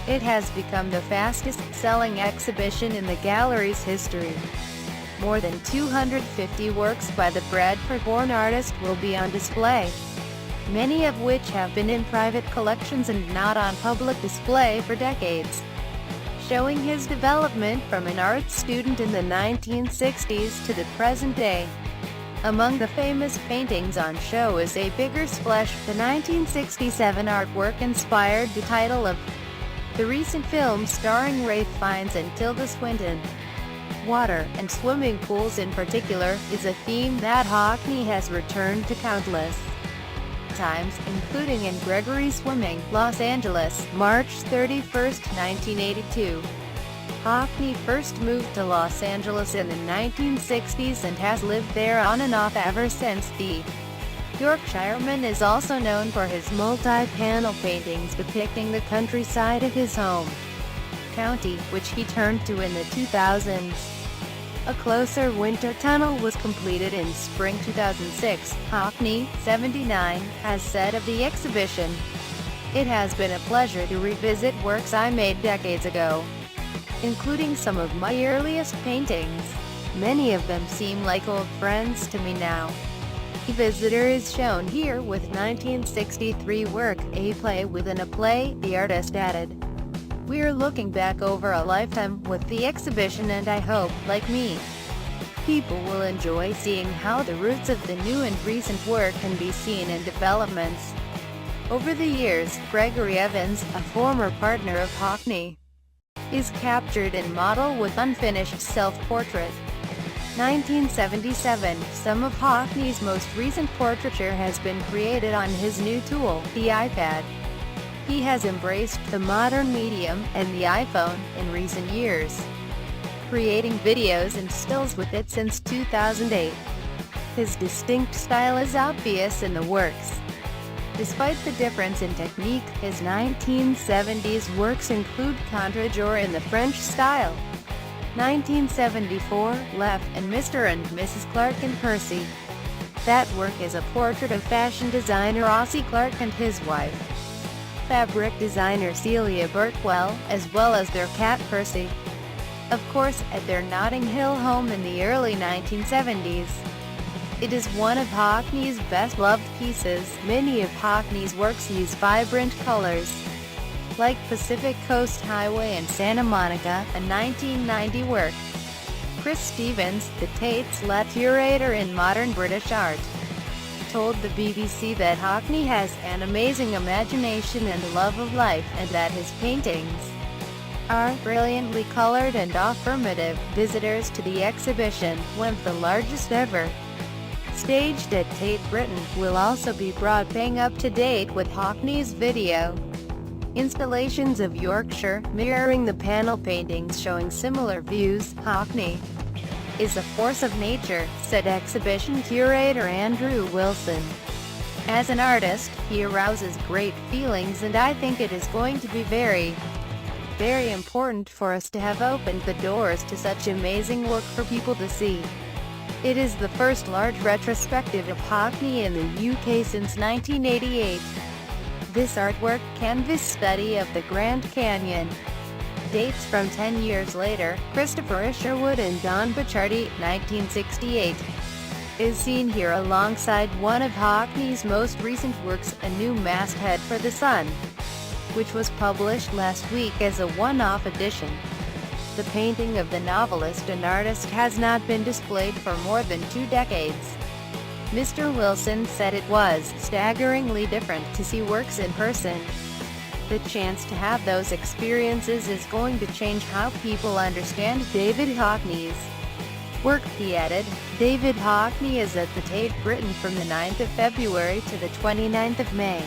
It has become the fastest-selling exhibition in the gallery's history. More than 250 works by the Bradford-born artist will be on display, many of which have been in private collections and not on public display for decades, showing his development from an art student in the 1960s to the present day. Among the famous paintings on show is A Bigger Splash, the 1967 artwork inspired the title of the recent film starring Ralph Fiennes and Tilda Swinton. Water, and swimming pools in particular, is a theme that Hockney has returned to countless times, including in Gregory Swimming, Los Angeles, March 31, 1982. Hockney first moved to Los Angeles in the 1960s and has lived there on and off ever since. The Yorkshireman is also known for his multi-panel paintings depicting the countryside of his home county, which he turned to in the 2000s. A closer winter tunnel was completed in spring 2006, Hockney, 79, has said of the exhibition. "It has been a pleasure to revisit works I made decades ago, including some of my earliest paintings. Many of them seem like old friends to me now." The visitor is shown here with 1963 work, A Play Within a Play, the artist added. "We're looking back over a lifetime with the exhibition, and I hope, like me, people will enjoy seeing how the roots of the new and recent work can be seen in developments over the years." Gregory Evans, a former partner of Hockney, is captured in model with unfinished self-portrait. 1977, some of Hockney's most recent portraiture has been created on his new tool, the iPad. He has embraced the modern medium, and the iPhone, in recent years, creating videos and stills with it since 2008. His distinct style is obvious in the works. Despite the difference in technique, his 1970s works include contre-jour in the French style, 1974, Left, and Mr. and Mrs. Clark and Percy. That work is a portrait of fashion designer Ossie Clark and his wife, fabric designer Celia Birtwell, as well as their cat Percy. Of course, at their Notting Hill home in the early 1970s. It is one of Hockney's best-loved pieces. Many of Hockney's works use vibrant colors, like Pacific Coast Highway and Santa Monica, a 1990 work. Chris Stevens, the Tate's lead curator in modern British art, told the BBC that Hockney has an amazing imagination and love of life, and that his paintings are brilliantly colored and affirmative. Visitors to the exhibition, one of the largest ever, staged at Tate Britain, will also be brought bang up to date with Hockney's video installations of Yorkshire, mirroring the panel paintings showing similar views. Hockney is a force of nature, said exhibition curator Andrew Wilson. "As an artist, he arouses great feelings, and I think it is going to be very, very important for us to have opened the doors to such amazing work for people to see." It is the first large retrospective of Hockney in the UK since 1988. This artwork, canvas study of the Grand Canyon, dates from 10 years later. Christopher Isherwood and Don Bachardy, 1968, is seen here alongside one of Hockney's most recent works, A New Masthead for the Sun, which was published last week as a one-off edition. The painting of the novelist and artist has not been displayed for more than 2 decades. Mr. Wilson said it was staggeringly different to see works in person. The chance to have those experiences is going to change how people understand David Hockney's work, he added. David Hockney is at the Tate Britain from the 9th of February to the 29th of May.